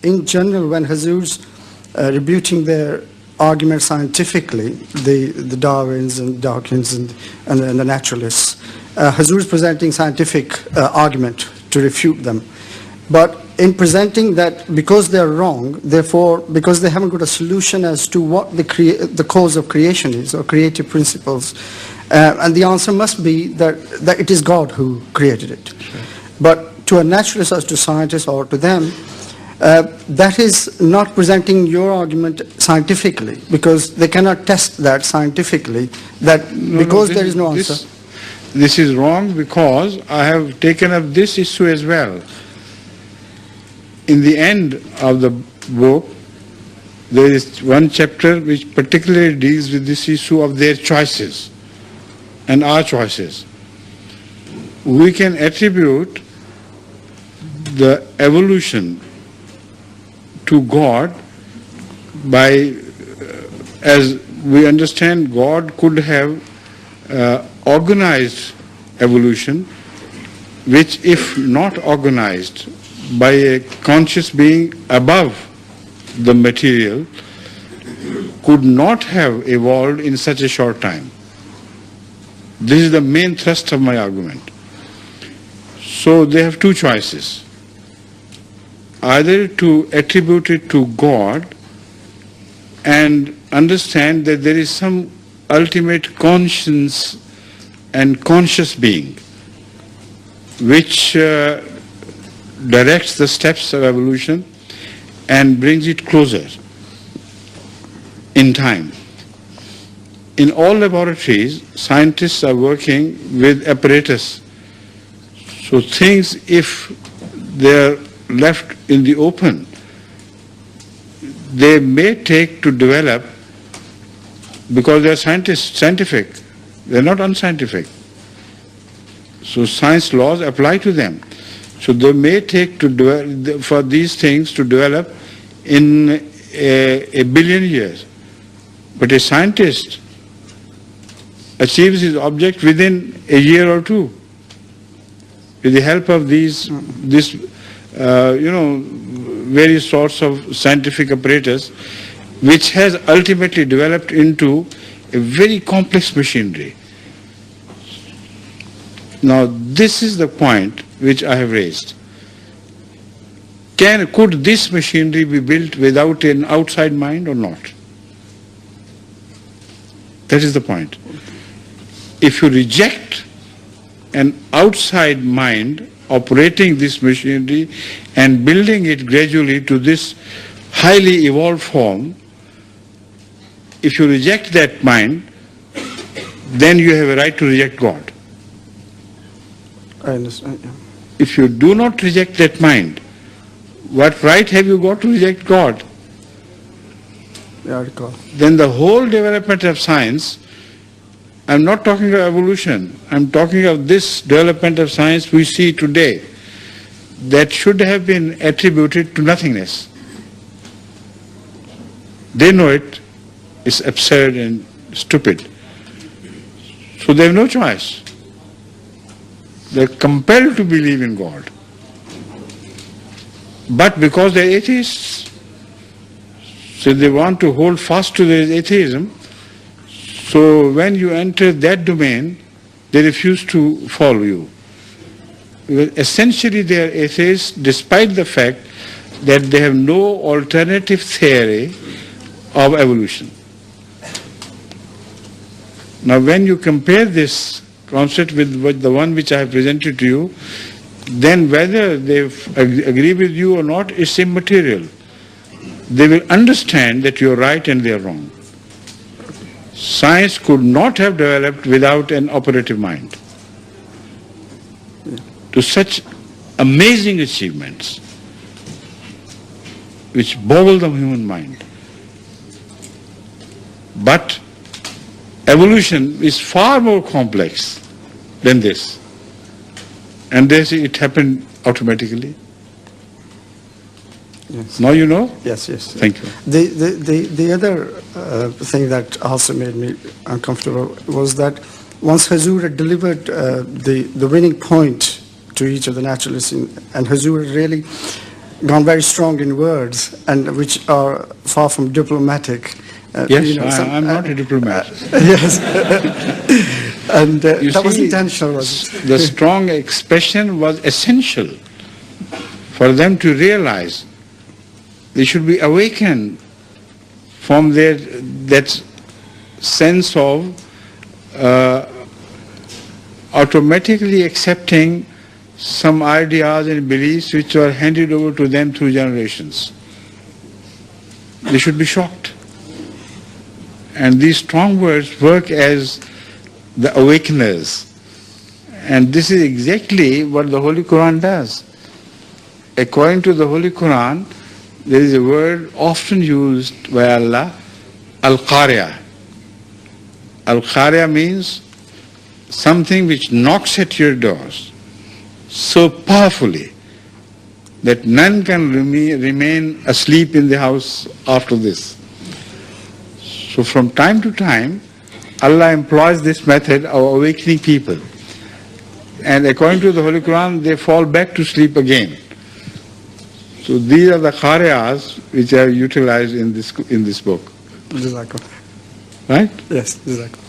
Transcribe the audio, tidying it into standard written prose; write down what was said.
in general, when Hazur's rebuting their argument scientifically, the Darwins and Dawkins and the naturalists, Hazur's presenting scientific argument to refute them. But in presenting that, because they're wrong, therefore, because they haven't got a solution as to what the cause of creation is, or creative principles, and the answer must be that it is God who created it. Sure. But to a naturalist or to scientists or to them, that is not presenting your argument scientifically, because they cannot test that scientifically, because there is no answer. This is wrong, because I have taken up this issue as well. In the end of the book, there is one chapter which particularly deals with this issue of their choices and our choices. We can attribute the evolution to God by, as we understand, God could have organized evolution, which, if not organized by a conscious being above the material, could not have evolved in such a short time. This is the main thrust of my argument. So they have two choices: either to attribute it to God and understand that there is some ultimate conscience and conscious being which directs the steps of evolution and brings it closer in time. In all laboratories, scientists are working with apparatus. So things, if they're left in the open, they may take to develop, because they're scientific, they're not unscientific. So science laws apply to them. So they may take for these things to develop in a billion years. But a scientist achieves his object within a year or two, with the help of this various sorts of scientific apparatus, which has ultimately developed into a very complex machinery. Now, this is the point which I have raised. Could this machinery be built without an outside mind or not? That is the point. If you reject an outside mind operating this machinery and building it gradually to this highly evolved form, if you reject that mind, then you have a right to reject God. I understand. Yeah. If you do not reject that mind, what right have you got to reject God? Yeah, I recall. Then the whole development of science, I'm not talking of evolution, I'm talking of this development of science we see today, that should have been attributed to nothingness. They know it is absurd and stupid. So they have no choice. They're compelled to believe in God. But because they're atheists, so they want to hold fast to their atheism, so when you enter that domain, they refuse to follow you. Because essentially they are atheists despite the fact that they have no alternative theory of evolution. Now when you compare this concept with the one which I have presented to you, then whether they agree with you or not is immaterial. They will understand that you are right and they are wrong. Science could not have developed without an operative mind. To such amazing achievements which boggle the human mind. But evolution is far more complex than this. And they say it happened automatically. Yes. Now you know? Yes, yes. Thank you. The other thing that also made me uncomfortable was that once Hazur had delivered the winning point to each of the naturalists, and Hazur really gone very strong in words and which are far from diplomatic. Yes, I'm not a diplomat. Yes. And that was see, intentional, was it? The strong expression was essential for them to realize they should be awakened from that sense of automatically accepting some ideas and beliefs which were handed over to them through generations. They should be shocked. And these strong words work as the awakeners. And this is exactly what the Holy Quran does. According to the Holy Quran, there is a word often used by Allah, Al-Qari'ah. Al-Qari'ah means something which knocks at your doors so powerfully that none can remain asleep in the house after this. So from time to time, Allah employs this method of awakening people. And according to the Holy Quran, they fall back to sleep again. So these are the qari'ahs which are utilized in this book. Jazakallah. Right? Yes, Jazakallah.